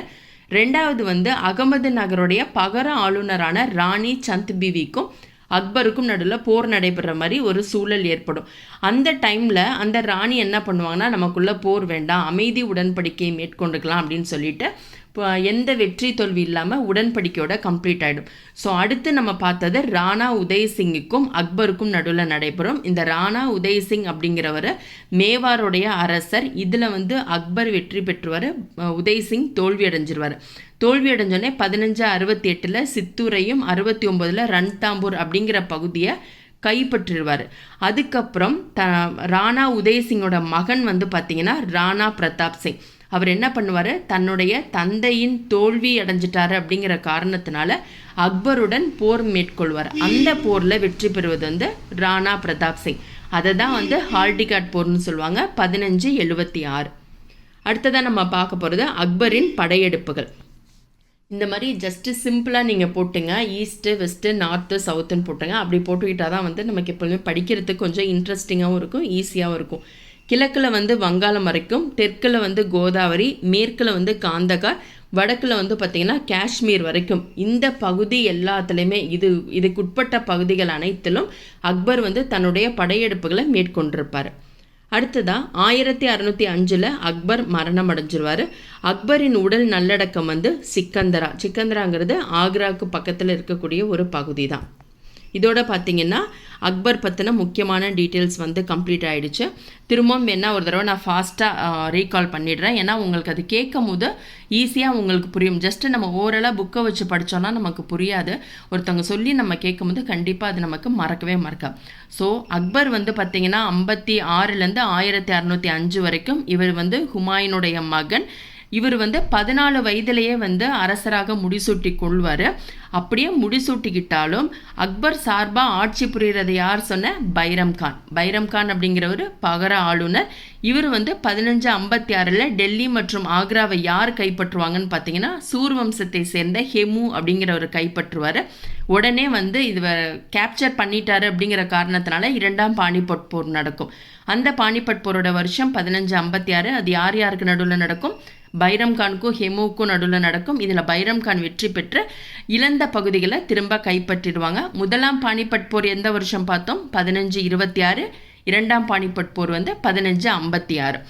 2வது வந்து அகமது நகருடைய பகர ஆளுநரான ராணி சந்த் பீவிக்கும் அக்பருக்கும் நடுவில் போர் நடைபெற மாதிரி ஒரு சூழல் ஏற்படும். அந்த டைமில் அந்த ராணி என்ன பண்ணுவாங்கன்னா, நமக்குள்ளே போர் வேண்டாம், அமைதி உடன்படிக்கையை மேற்கொண்டுக்கலாம் அப்படின்னு சொல்லிட்டு எந்த வெற்றி தோல்வி இல்லாமல் உடன்படிக்கையோட கம்ப்ளீட் ஆகிடும். ஸோ அடுத்து நம்ம பார்த்தது ராணா உதய்சிங்குக்கும் அக்பருக்கும் நடுவில் நடைபெறும். இந்த ராணா உதய்சிங் அப்படிங்கிறவர் மேவாருடைய அரசர். இதில் அக்பர் வெற்றி பெற்றுவார், உதய்சிங் தோல்வி அடைஞ்சிருவார். தோல்வி அடைஞ்சோடனே 1568 சித்தூரையும் 69 ரன்தாம்பூர் அப்படிங்கிற பகுதியை கைப்பற்றிடுவார். அதுக்கப்புறம் ராணா உதய்சிங்கோட மகன் பார்த்தீங்கன்னா ராணா பிரதாப் சிங். அவர் என்ன பண்ணுவார், தன்னுடைய தந்தையின் தோல்வி அடைஞ்சிட்டாரு அப்படிங்கிற காரணத்தினால அக்பருடன் போர் மேற்கொள்வார். அந்த போரில் வெற்றி பெறுவது ராணா பிரதாப் சிங். அதை தான் ஹால்டிகாட் போர்னு சொல்லுவாங்க, 1576. அடுத்ததாக நம்ம பார்க்க போகிறது அக்பரின் படையெடுப்புகள். இந்த மாதிரி ஜஸ்ட்டு சிம்பிளாக நீங்கள் போட்டுங்க, ஈஸ்ட்டு வெஸ்ட்டு நார்த்து சவுத்துன்னு போட்டுங்க. அப்படி போட்டுக்கிட்டால் தான் நமக்கு எப்பொழுதுமே படிக்கிறதுக்கு கொஞ்சம் இன்ட்ரெஸ்டிங்காகவும் இருக்கும், ஈஸியாகவும் இருக்கும். கிழக்கில் வங்காளம் வரைக்கும், தெற்கில் கோதாவரி, மேற்கில் காந்தகார், வடக்கில் பார்த்திங்கன்னா காஷ்மீர் வரைக்கும் இந்த பகுதி எல்லாத்துலேயுமே இதுக்குட்பட்ட பகுதிகள் அனைத்திலும் அக்பர் தன்னுடைய படையெடுப்புகளை மேற்கொண்டிருப்பார். அடுத்ததாக 1605 அக்பர் மரணம் அடைஞ்சிருவார். அக்பரின் உடல் நல்லடக்கம் சிக்கந்தராங்கிறது ஆக்ராவுக்கு பக்கத்தில் இருக்கக்கூடிய ஒரு பகுதி தான். இதோட பார்த்திங்கன்னா அக்பர் பற்றின முக்கியமான டீட்டெயில்ஸ் கம்ப்ளீட் ஆகிடுச்சு. திரும்பவும் என்ன ஒரு தடவை நான் ஃபாஸ்ட்டாக ரீகால் பண்ணிடுறேன், ஏன்னா உங்களுக்கு அது கேட்கும் போது ஈஸியாக உங்களுக்கு புரியும். ஜஸ்ட்டு நம்ம ஓரளவு புக்கை வச்சு படித்தோன்னா நமக்கு புரியாது, ஒருத்தவங்க சொல்லி நம்ம கேட்கும் போது கண்டிப்பாக அது நமக்கு மறக்கவே மறக்காது. ஸோ அக்பர் பார்த்திங்கன்னா 56 1605 வரைக்கும் இவர் ஹுமாயூனுடைய மகன். இவர் 14 வயதிலேயே அரசராக முடிசூட்டி கொள்வார். அப்படியே முடிசூட்டிக்கிட்டாலும் அக்பர் சார்பாக ஆட்சி புரிகிறது யார் சொன்ன, பைரம்கான். பைரம்கான் அப்படிங்கிறவர் பகர ஆளுநர். இவர் 1556 டெல்லி மற்றும் ஆக்ராவை யார் கைப்பற்றுவாங்கன்னு பார்த்தீங்கன்னா சூர் வம்சத்தை சேர்ந்த ஹெமு அப்படிங்கிறவர் கைப்பற்றுவார். உடனே இது கேப்சர் பண்ணிட்டாரு அப்படிங்கிற காரணத்தினால 2ஆம் பானிபட் போர் நடக்கும். அந்த பானிபட் போரோட வருஷம் 1556. அது யார் யாருக்கு நடுவில் நடக்கும், பைரம்கானுக்கும் ஹெமுவுக்கும் நடுவில் நடக்கும். இதில் பைரம்கான் வெற்றி பெற்று இழந்த பகுதிகளை திரும்ப கைப்பற்றிடுவாங்க. முதலாம் பானிபட் போர் எந்த வருஷம் பார்த்தோம், 1526. 2ஆம் பானிபட் போர் 1556.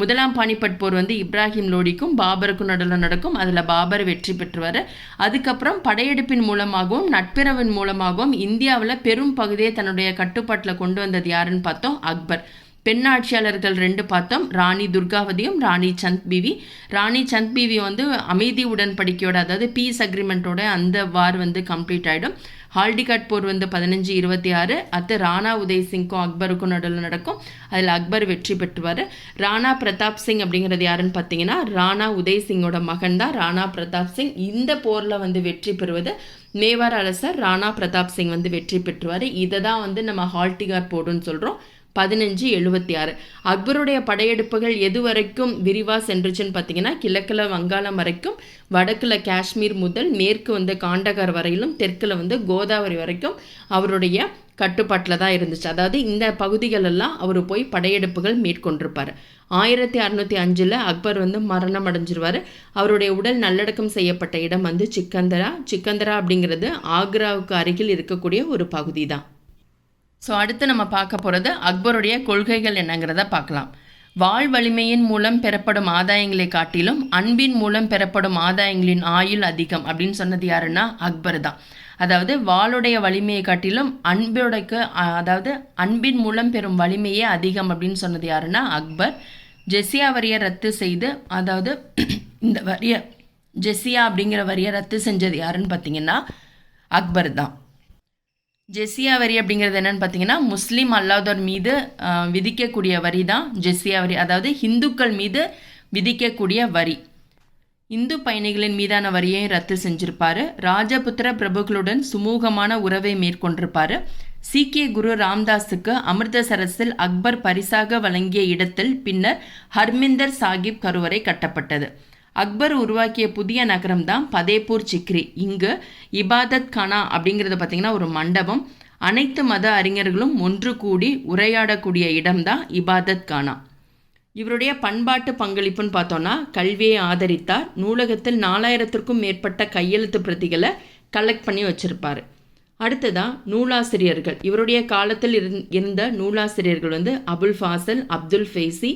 முதலாம் பானிபட் போர் இப்ராஹிம் லோடிக்கும் பாபருக்கும் நடுவில் நடக்கும். அதில் பாபர் வெற்றி பெற்றுவார். அதுக்கப்புறம் படையெடுப்பின் மூலமாகவும் நட்பிரவின் மூலமாகவும் இந்தியாவில் பெரும் பகுதியை தன்னுடைய கட்டுப்பாட்டில் கொண்டு வந்தது யாருன்னு பார்த்தோம், அக்பர். பெண் ஆட்சியாளர்கள் 2 பார்த்தோம், ராணி துர்காவதியும் ராணி சந்த் பிவி. ராணி சந்த் பிவி அமைதி உடன்படிக்கையோட, அதாவது பீஸ் அக்ரிமெண்ட்டோட அந்த வார் கம்ப்ளீட் ஆகிடும். ஹால்டிகாட் போர் 1526. அடுத்து ராணா உதய்சிங்க்கும் அக்பருக்கும் நடுவில் நடக்கும். அதில் அக்பர் வெற்றி பெற்றுவார். ராணா பிரதாப் சிங் அப்படிங்கிறது யாருன்னு பார்த்தீங்கன்னா ராணா உதய்சிங்கோட மகன் தான் ராணா பிரதாப் சிங். இந்த போரில் வெற்றி பெறுவது மேவார் அரசர் ராணா பிரதாப் சிங் வெற்றி பெற்றுவார். இதை தான் நம்ம ஹால்டிகாட் போர்னு சொல்கிறோம். 1576. அக்பருடைய படையெடுப்புகள் எது வரைக்கும் விரிவாக சென்றுச்சுன்னு பார்த்தீங்கன்னா கிழக்கில் வங்காளம் வரைக்கும், வடக்கில் காஷ்மீர் முதல் மேற்கு காண்டகார் வரையிலும், தெற்கில் கோதாவரி வரைக்கும் அவருடைய கட்டுப்பாட்டில் தான் இருந்துச்சு. அதாவது இந்த பகுதிகளெல்லாம் அவர் போய் படையெடுப்புகள் மேற்கொண்டிருப்பார். 1605 அக்பர் மரணம் அடைஞ்சிருவார். அவருடைய உடல் நல்லடக்கம் செய்யப்பட்ட இடம் சிக்கந்தரா அப்படிங்கிறது ஆக்ராவுக்கு அருகில் இருக்கக்கூடிய ஒரு பகுதி தான். ஸோ அடுத்து நம்ம பார்க்க போகிறது அக்பருடைய கொள்கைகள் என்னங்கிறத பார்க்கலாம். வாழ் வலிமையின் மூலம் பெறப்படும் ஆதாயங்களை காட்டிலும் அன்பின் மூலம் பெறப்படும் ஆதாயங்களின் ஆயுள் அதிகம் அப்படின்னு சொன்னது யாருன்னா அக்பர் தான். அதாவது வாளுடைய வலிமையை காட்டிலும் அன்பின் மூலம் பெறும் வலிமையே அதிகம் அப்படின்னு சொன்னது யாருன்னா அக்பர். ஜெசியா வரியை ரத்து செய்து, அதாவது இந்த ஜெசியா அப்படிங்கிற வரியை ரத்து செஞ்சது யாருன்னு பார்த்தீங்கன்னா அக்பர் தான். ஜெசியா வரி அப்படிங்கிறது என்னென்னு பார்த்தீங்கன்னா முஸ்லீம் அல்லாதோர் மீது விதிக்கக்கூடிய வரி தான் ஜெசியா வரி. அதாவது இந்துக்கள் மீது விதிக்கக்கூடிய வரி. இந்து பயணிகளின் மீதான வரியையும் ரத்து செஞ்சிருப்பார். ராஜபுத்திர பிரபுக்களுடன் சுமூகமான உறவை மேற்கொண்டிருப்பார். சீக்கிய குரு ராம்தாஸுக்கு அமிர்தசரஸில் அக்பர் பரிசாக வழங்கிய இடத்தில் பின்னர் ஹர்மிந்தர் சாஹிப் கருவறை கட்டப்பட்டது. அக்பர் உருவாக்கிய புதிய நகரம் தான் பதேபூர் சிக்ரி. இங்கு இபாதத் கானா அப்படிங்கிறது பார்த்திங்கன்னா ஒரு மண்டபம். அனைத்து மத அறிஞர்களும் ஒன்று கூடி உரையாடக்கூடிய இடம் தான் இபாதத் கானா. இவருடைய பண்பாட்டு பங்களிப்புன்னு பார்த்தோன்னா கல்வியை ஆதரித்தார். நூலகத்தில் 4000க்கும் மேற்பட்ட கையெழுத்து பிரதிகளை கலெக்ட் பண்ணி வச்சுருப்பார். அடுத்ததாக நூலாசிரியர்கள், இவருடைய காலத்தில் இருந்த நூலாசிரியர்கள் வந்து அபுல் ஃபாசல், அப்துல் ஃபைசி,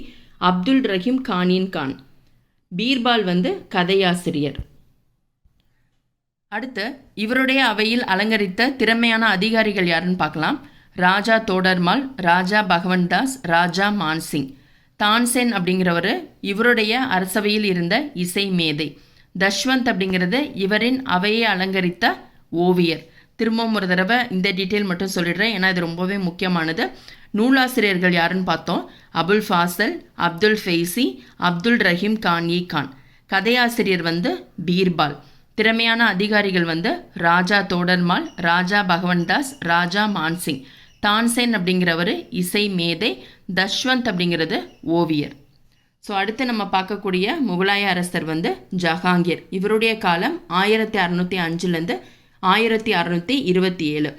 அப்துல் ரஹீம் கானின் கான். பீர்பால் வந்து கதையாசிரியர். அடுத்து இவருடைய அவையில் அலங்கரித்த திறமையான அதிகாரிகள் யாருன்னு பார்க்கலாம். ராஜா தோடர்மால், ராஜா பகவன்தாஸ், ராஜா மான்சிங். தான்சென் அப்படிங்கிறவர் இவருடைய அரசவையில் இருந்த இசை மேதை. தஷ்வந்த் அப்படிங்கிறது இவரின் அவையை அலங்கரித்த ஓவியர். திரும்பவும் ஒரு தடவை இந்த டீட்டெயில் மட்டும் சொல்லிடுறேன், ஏன்னா இது ரொம்பவே முக்கியமானது. நூலாசிரியர்கள் யாருன்னு பார்த்தோம். அபுல் ஃபாசல், அப்துல் ஃபைசி, அப்துல் ரஹீம் கான் கான். கதையாசிரியர் வந்து பீர்பால். திறமையான அதிகாரிகள் வந்து ராஜா தோடர்மால், ராஜா பகவன்தாஸ், ராஜா மான்சிங். தான்சென் அப்படிங்கிறவர் இசை மேதை. தஷ்வந்த் அப்படிங்கிறது ஓவியர். ஸோ அடுத்து நம்ம பார்க்கக்கூடிய முகலாய அரசர் வந்து ஜஹாங்கீர். இவருடைய காலம் 1605 1627.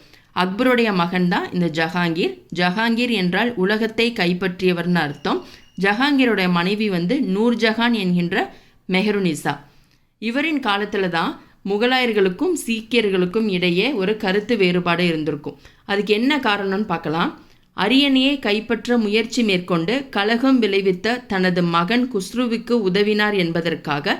அக்பருடைய மகன் தான் இந்த ஜஹாங்கீர். ஜஹாங்கீர் என்றால் உலகத்தை கைப்பற்றியவர்னு அர்த்தம். ஜஹாங்கீருடைய மனைவி வந்து நூர்ஜஹான் என்கின்ற மெஹருனிசா. இவரின் காலத்தில் தான் முகலாயர்களுக்கும் சீக்கியர்களுக்கும் இடையே ஒரு கருத்து வேறுபாடு இருந்திருக்கும். அதுக்கு என்ன காரணம்னு பார்க்கலாம். அரியணையை கைப்பற்ற முயற்சி மேற்கொண்டு கலகம் விளைவித்த தனது மகன் குஸ்ருவுக்கு உதவினார் என்பதற்காக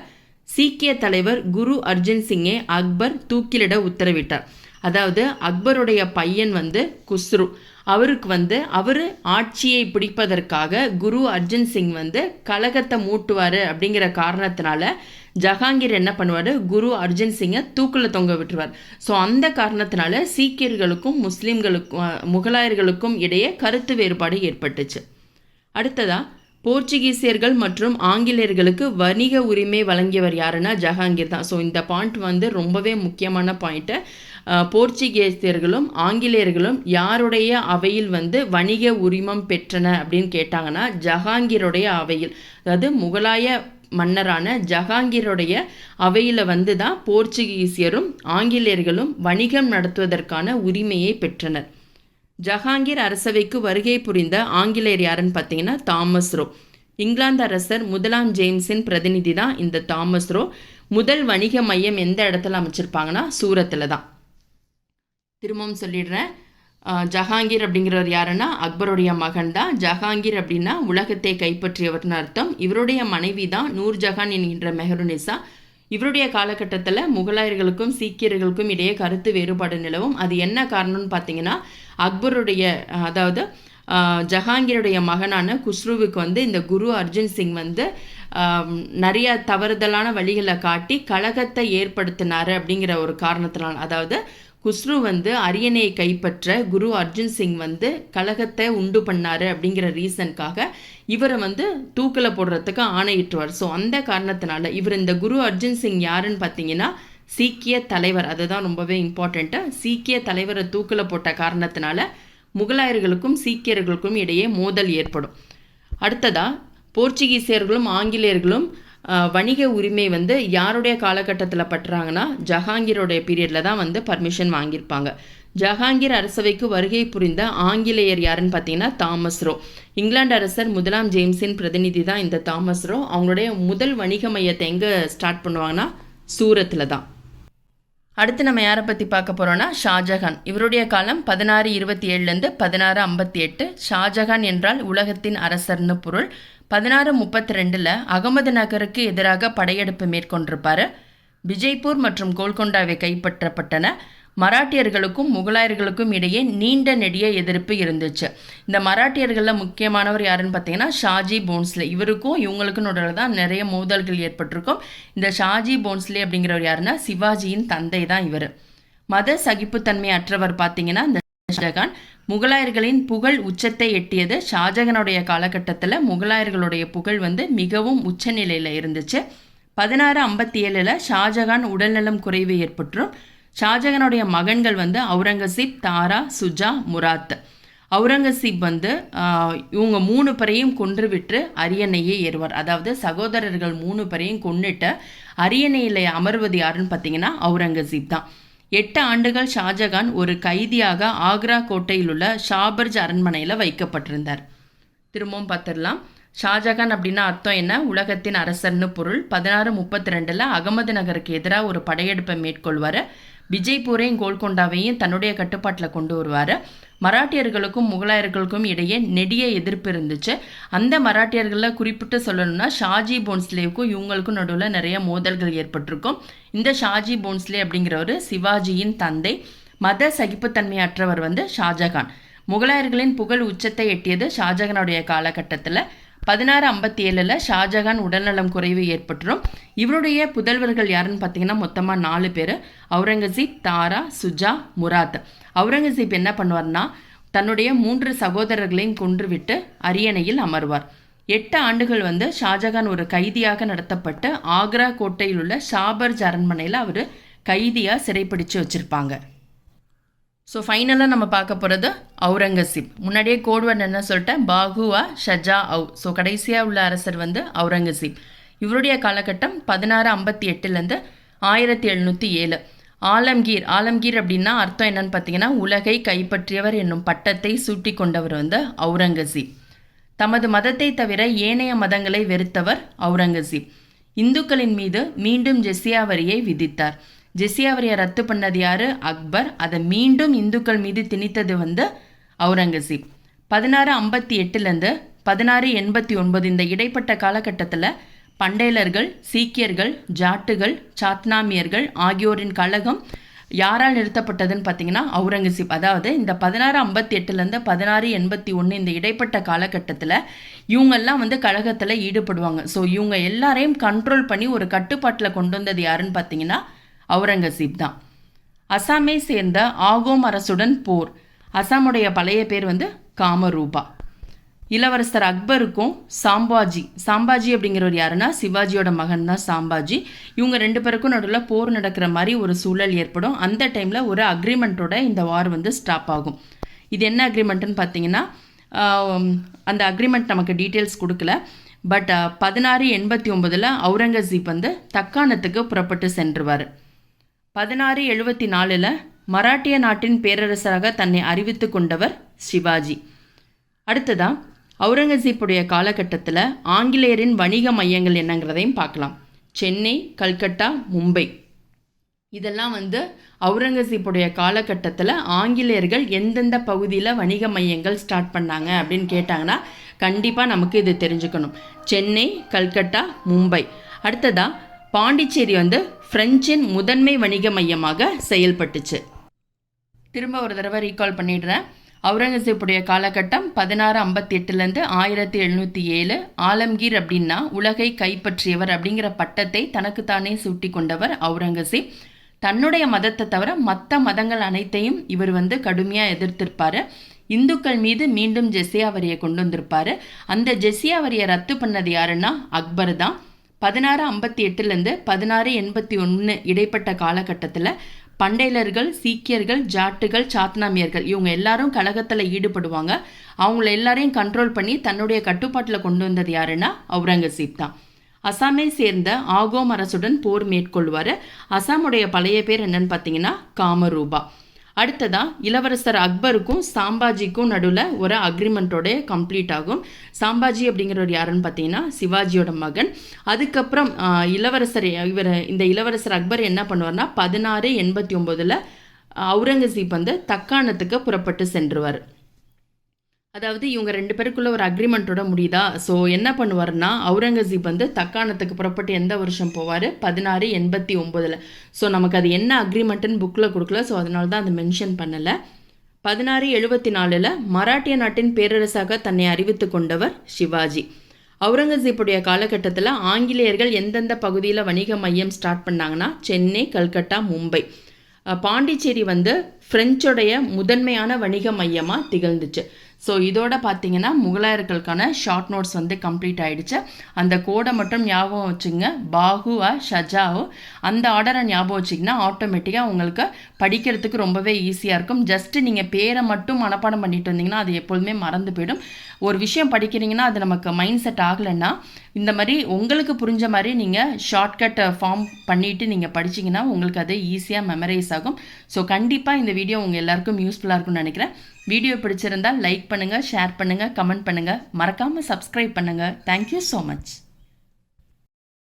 சீக்கிய தலைவர் குரு அர்ஜுன் சிங்கை அக்பர் தூக்கிலிட உத்தரவிட்டார். அதாவது அக்பருடைய பையன் வந்து குஸ்ரு, அவருக்கு வந்து அவர் ஆட்சியை பிடிப்பதற்காக குரு அர்ஜுன் சிங் வந்து கலகத்தை மூட்டுவார் அப்படிங்கிற காரணத்தினால ஜஹாங்கீர் என்ன பண்ணுவார், குரு அர்ஜுன் சிங்கை தூக்கில் தொங்க விட்டுருவார். ஸோ அந்த காரணத்தினால சீக்கியர்களுக்கும் முஸ்லீம்களுக்கும் முகலாயர்களுக்கும் இடையே கருத்து வேறுபாடு ஏற்பட்டுச்சு. அடுத்ததாக போர்ச்சுகீசியர்கள் மற்றும் ஆங்கிலேயர்களுக்கு வணிக உரிமை வழங்கியவர் யாருன்னா ஜஹாங்கீர் தான். ஸோ இந்த பாயிண்ட் வந்து ரொம்பவே முக்கியமான பாயிண்ட்டு. போர்ச்சுகீசியர்களும் ஆங்கிலேயர்களும் யாருடைய அவையில் வந்து வணிக உரிமம் பெற்றன அப்படின்னு கேட்டாங்கன்னா ஜஹாங்கீருடைய அவையில், அதாவது முகலாய மன்னரான ஜஹாங்கீருடைய அவையில் வந்து தான் போர்ச்சுகீசியரும் ஆங்கிலேயர்களும் வணிகம் நடத்துவதற்கான உரிமையை பெற்றனர். ஜஹாங்கீர் அரசவைக்கு வருகை புரிந்த ஆங்கிலேயர் யாருன்னு பார்த்தீங்கன்னா தாமஸ் ரோ. இங்கிலாந்து அரசர் 1ஆம் ஜேம்ஸின் பிரதிநிதி தான் இந்த தாமஸ் ரோ. முதல் வணிக மையம் எந்த இடத்துல அமைச்சிருப்பாங்கன்னா சூரத்தில் தான். திரும்பவும் சொல்லிடுறேன், ஜஹாங்கீர் அப்படிங்கிறவர் யாருன்னா அக்பருடைய மகன் தான். ஜஹாங்கீர் அப்படின்னா உலகத்தை கைப்பற்றியவர்னு அர்த்தம். இவருடைய மனைவி தான் நூர்ஜஹான் என்கின்ற மெஹருனிசா. இவருடைய காலகட்டத்தில் முகலாயர்களுக்கும் சீக்கியர்களுக்கும் இடையே கருத்து வேறுபாடு நிலவும். அது என்ன காரணம்னு பார்த்தீங்கன்னா அக்பருடைய அதாவது ஜஹாங்கீருடைய மகனான குஸ்ருவுக்கு வந்து இந்த குரு அர்ஜுன் சிங் வந்து நிறைய தவறுதலான வழிகளை காட்டி கலகத்தை ஏற்படுத்தினார் அப்படிங்கிற ஒரு காரணத்தினால், அதாவது குஸ்ரு வந்து அரியணையை கைப்பற்ற குரு அர்ஜுன் சிங் வந்து கலகத்தை உண்டு பண்ணார் அப்படிங்கிற ரீசனுக்காக இவரை வந்து தூக்கில் போடுறதுக்கு ஆணையிட்டுவார். ஸோ அந்த காரணத்தினால இவர் இந்த குரு அர்ஜுன் சிங் யாருன்னு பார்த்தீங்கன்னா சீக்கிய தலைவர். அதுதான் ரொம்பவே இம்பார்ட்டண்ட்டு. சீக்கிய தலைவரை தூக்கில் போட்ட காரணத்தினால முகலாயர்களுக்கும் சீக்கியர்களுக்கும் இடையே மோதல் ஏற்படும். அடுத்ததாக போர்ச்சுகீசியர்களும் ஆங்கிலேயர்களும் வணிக உரிமை வந்து யாருடைய காலகட்டத்தில் பட்டுறாங்கன்னா ஜஹாங்கீரோடைய பீரியடில் தான் வந்து பர்மிஷன் வாங்கியிருப்பாங்க. ஜஹாங்கீர் அரசவைக்கு வருகை புரிந்த ஆங்கிலேயர் யாருன்னு பார்த்தீங்கன்னா தாமஸ் ரோ. இங்கிலாந்து அரசர் 1ஆம் ஜேம்ஸின் பிரதிநிதி தான் இந்த தாமஸ் ரோ. அவங்களுடைய முதல் வணிக மையத்தை எங்கே ஸ்டார்ட் பண்ணுவாங்கன்னா சூரத்தில் தான். அடுத்து நம்ம யாரை பற்றி பார்க்க போகிறோன்னா ஷாஜஹான். இவருடைய காலம் 1627 1658. ஷாஜஹான் என்றால் உலகத்தின் அரசர்னு பொருள். 1632 அகமது நகருக்கு எதிராக படையெடுப்பு மேற்கொண்டிருப்பார். விஜய்பூர் மற்றும் கோல்கொண்டாவை கைப்பற்றப்பட்டன. மராட்டியர்களுக்கும் முகலாயர்களுக்கும் இடையே நீண்ட நெடிய எதிர்ப்பு இருந்துச்சு. இந்த மராட்டியர்களில் முக்கியமானவர் யாருன்னு பார்த்தீங்கன்னா ஷாஜி போன்ஸ்லே. இவருக்கும் இவங்களுக்கும் நடுவில் தான் நிறைய மோதல்கள் ஏற்பட்டிருக்கும். இந்த ஷாஜி போன்ஸ்லே அப்படிங்கிறவர் யாருன்னா சிவாஜியின் தந்தை தான் இவர். மத சகிப்புத்தன்மை அற்றவர் பார்த்தீங்கன்னா இந்த ஷாஜகான். முகலாயர்களின் புகழ் உச்சத்தை எட்டியது. ஷாஜகானுடைய காலகட்டத்தில் முகலாயர்களுடைய புகழ் வந்து மிகவும் உச்சநிலையில் இருந்துச்சு. 1657 ஷாஜகான் உடல்நலம் குறைவு ஏற்பட்டுரும். ஷாஜகானுடைய மகன்கள் வந்து அவுரங்கசீப், தாரா, சுஜா, முராத். அவுரங்கசீப் வந்து இவங்க 3 பேரையும் கொன்றுவிட்டு அரியணையை ஏறுவார். அதாவது சகோதரர்கள் 3 பேரையும் கொன்னுட்டு அரியணையில் அமர்வது யாருன்னு பார்த்தீங்கன்னா அவுரங்கசீப் தான். 8 ஆண்டுகள் ஷாஜகான் ஒரு கைதியாக ஆக்ரா கோட்டையில் உள்ள ஷாபர்ஜ் அரண்மனையில் வைக்கப்பட்டிருந்தார். திரும்பவும் பார்த்துடலாம். ஷாஜகான் அப்படின்னா அர்த்தம் என்ன? உலகத்தின் அரசர்னு பொருள். 1632 அகமது நகருக்கு எதிராக ஒரு படையெடுப்பை மேற்கொள்வார். விஜய்பூரையும் கோல்கொண்டாவையும் தன்னுடைய கட்டுப்பாட்டில் கொண்டு வருவார். மராட்டியர்களுக்கும் முகலாயர்களுக்கும் இடையே நெடிய எதிர்ப்பு இருந்துச்சு. அந்த மராட்டியர்களில் குறிப்பிட்டு சொல்லணும்னா ஷாஜி போன்ஸ்லேவுக்கும் இவங்களுக்கும் நடுவில் நிறைய மோதல்கள் ஏற்பட்டிருக்கும். இந்த ஷாஜி போன்ஸ்லே அப்படிங்கிறவர் சிவாஜியின் தந்தை. மத சகிப்புத்தன்மையற்றவர் ஷாஜகான். முகலாயர்களின் புகழ் உச்சத்தை எட்டியது ஷாஜகானுடைய காலகட்டத்தில். 1657 ஷாஜகான் உடல்நலம் குறைவு ஏற்பட்டுரும். இவருடைய புதல்வர்கள் யாருன்னு பார்த்தீங்கன்னா மொத்தமாக 4 பேர். அவுரங்கசீப், தாரா, சுஜா, முராத். அவுரங்கசீப் என்ன பண்ணுவார்னா தன்னுடைய 3 சகோதரர்களையும் கொன்றுவிட்டு அரியணையில் அமர்வார். 8 ஆண்டுகள் ஷாஜகான் ஒரு கைதியாக நடத்தப்பட்டு ஆக்ரா கோட்டையில் உள்ள ஷாபர்ஜ் அரண்மனையில் அவர் கைதியாக சிறைப்பிடிச்சு வச்சுருப்பாங்க. ஸோ ஃபைனலாக நம்ம பார்க்க போகிறது அவுரங்கசீப். முன்னாடியே கோட்வேர்ட் என்ன சொல்லிட்டேன், பாகுவா ஷஜா அவு. ஸோ கடைசியாக உள்ள அரசர் அவுரங்கசீப். இவருடைய காலகட்டம் 1658 1707. ஆலம்கீர் அப்படின்னா அர்த்தம் என்னன்னு பார்த்தீங்கன்னா உலகை கைப்பற்றியவர் என்னும் பட்டத்தை சூட்டி கொண்டவர் அவுரங்கசீப். தமது மதத்தை தவிர ஏனைய மதங்களை வெறுத்தவர் அவுரங்கசீப். இந்துக்களின் மீது மீண்டும் ஜெசியா வரியை விதித்தார். ஜெசியா வரியை ரத்து பண்ணது யார்? அக்பர். அதை மீண்டும் இந்துக்கள் மீது திணித்தது அவுரங்கசீப். 1658 1689 இந்த இடைப்பட்ட காலகட்டத்தில் பண்டேலர்கள், சீக்கியர்கள், ஜாட்டுகள், சாத்னாமியர்கள் ஆகியோரின் கழகம் யாரால் நிறுத்தப்பட்டதுன்னு பார்த்தீங்கன்னா அவுரங்கசீப். அதாவது இந்த 1658 1681 இந்த இடைப்பட்ட காலகட்டத்தில் இவங்கெல்லாம் கழகத்தில் ஈடுபடுவாங்க. ஸோ இவங்க எல்லாரையும் கண்ட்ரோல் பண்ணி ஒரு கட்டுப்பாட்டில் கொண்டு வந்தது யாருன்னு பார்த்தீங்கன்னா அவுரங்கசீப் தான். அசாமை சேர்ந்த ஆகோம் அரசுடன் போர். அசாமுடைய பழைய பேர் காமரூபா. இளவரசர் அக்பருக்கும் சாம்பாஜி அப்படிங்கிறவர் யாருன்னா சிவாஜியோட மகன் தான் சாம்பாஜி. இவங்க 2 பேருக்கும் நடுவில் போர் நடக்கிற மாதிரி ஒரு சூழல் ஏற்படும். அந்த டைமில் ஒரு அக்ரிமெண்ட்டோட இந்த வார் ஸ்டாப் ஆகும். இது என்ன அக்ரிமெண்ட்டுன்னு பார்த்தீங்கன்னா அந்த அக்ரிமெண்ட் நமக்கு டீட்டெயில்ஸ் கொடுக்கல. பட் 1689 அவுரங்கசீப் தக்காணத்துக்கு புறப்பட்டு சென்றுவார். 1674 மராட்டிய நாட்டின் பேரரசராக தன்னை அறிவித்து கொண்டவர் சிவாஜி. அடுத்ததான் அவுரங்கசீப்புடைய காலகட்டத்தில் ஆங்கிலேயரின் வணிக மையங்கள் என்னங்கிறதையும் பார்க்கலாம். சென்னை, கல்கட்டா, மும்பை இதெல்லாம் அவுரங்கசீப்புடைய காலகட்டத்தில் ஆங்கிலேயர்கள் எந்தெந்த பகுதியில் வணிக மையங்கள் ஸ்டார்ட் பண்ணாங்க அப்படின்னு கேட்டாங்கன்னா கண்டிப்பாக நமக்கு இது தெரிஞ்சுக்கணும். சென்னை, கல்கட்டா, மும்பை. அடுத்ததாக பாண்டிச்சேரி ஃப்ரெஞ்சின் முதன்மை வணிக மையமாக செயல்பட்டுச்சு. திரும்ப ஒரு தடவை ரீகால் பண்ணிடுறேன். அவுரங்கசீப்புடைய காலகட்டம் 1658 1707. ஆலம்கீர் அப்படின்னா உலகை கைப்பற்றியவர் அப்படிங்கிற பட்டத்தை தனக்குத்தானே சூட்டி கொண்டவர் அவுரங்கசீப். தன்னுடைய மதத்தை தவிர மற்ற மதங்கள் அனைத்தையும் இவர் கடுமையாக எதிர்த்திருப்பார். இந்துக்கள் மீது மீண்டும் ஜெசியா வரியை கொண்டு வந்திருப்பார். அந்த ஜெசியா வரியை ரத்து பண்ணது யாருன்னா அக்பர் தான். 1658 1681 இடைப்பட்ட காலகட்டத்தில் பண்டேலர்கள், சீக்கியர்கள், ஜாட்டுகள், சாத்னாமியர்கள் இவங்க எல்லாரும் கழகத்தில் ஈடுபடுவாங்க. அவங்கள எல்லாரையும் கண்ட்ரோல் பண்ணி தன்னுடைய கட்டுப்பாட்டில் கொண்டு வந்தது யாருன்னா அவுரங்கசீப் தான். அசாமை சேர்ந்த ஆகோம் அரசுடன் போர் மேற்கொள்வார். அசாமுடைய பழைய பேர் என்னன்னு பார்த்தீங்கன்னா காமரூபா. அடுத்ததாக இளவரசர் அக்பருக்கும் சாம்பாஜிக்கும் நடுவில் ஒரு அக்ரிமெண்ட்டோட கம்ப்ளீட் ஆகும். சாம்பாஜி அப்படிங்கிறவர் யாருன்னு பார்த்தீங்கன்னா சிவாஜியோட மகன். அதுக்கப்புறம் இந்த இளவரசர் அக்பர் என்ன பண்ணுவார்னா 1689 அவுரங்கசீப் தக்காணத்துக்கு புறப்பட்டு சென்றுவார். அதாவது இவங்க 2 பேருக்குள்ள ஒரு அக்ரிமெண்ட்டோட முடியுதா. ஸோ என்ன பண்ணுவார்னா அவுரங்கசீப் தக்காணத்துக்கு புறப்பட்டு எந்த வருஷம் போவார்? 1689. ஸோ நமக்கு அது என்ன அக்ரிமெண்ட்டுன்னு புக்கில் கொடுக்கல. ஸோ அதனால தான் அதை மென்ஷன் பண்ணலை. 1674 மராட்டிய நாட்டின் பேரரசாக தன்னை அறிவித்து கொண்டவர் சிவாஜி. அவுரங்கசீப்புடைய காலகட்டத்தில் ஆங்கிலேயர்கள் எந்தெந்த பகுதியில் வணிக மையம் ஸ்டார்ட் பண்ணாங்கன்னா சென்னை, கல்கட்டா, மும்பை. பாண்டிச்சேரி ஃப்ரெஞ்சோடைய முதன்மையான வணிக மையமாக திகழ்ந்துச்சு. ஸோ இதோட பார்த்தீங்கன்னா முகலாயர்களுக்கான ஷார்ட் நோட்ஸ் கம்ப்ளீட் ஆகிடுச்சு. அந்த கோடை மட்டும் ஞாபகம் வச்சுங்க. பாகுவா ஷஜாவோ அந்த ஆர்டரை ஞாபகம் வச்சிங்கன்னா ஆட்டோமேட்டிக்காக உங்களுக்கு படிக்கிறதுக்கு ரொம்பவே ஈஸியாக இருக்கும். ஜஸ்ட்டு நீங்கள் பேரை மட்டும் மனப்பாடம் பண்ணிட்டு வந்தீங்கன்னா அது எப்பொழுதுமே மறந்து போயிடும். ஒரு விஷயம் படிக்கிறீங்கன்னா அது நமக்கு மைண்ட் செட் ஆகலைன்னா இந்த மாதிரி உங்களுக்கு புரிஞ்ச மாதிரி நீங்கள் ஷார்ட்கட் ஃபார்ம் பண்ணிவிட்டு நீங்கள் படிச்சிங்கன்னா உங்களுக்கு அது ஈஸியாக மெமரைஸ் ஆகும். ஸோ கண்டிப்பாக இந்த வீடியோ உங்கள் எல்லாருக்கும் யூஸ்ஃபுல்லாக இருக்கும்னு நினைக்கிறேன். வீடியோ பிடிச்சிருந்தால் லைக் பண்ணுங்கள், ஷேர் பண்ணுங்கள், கமெண்ட் பண்ணுங்கள், மறக்காமல் சப்ஸ்கிரைப் பண்ணுங்கள். Thank you so much.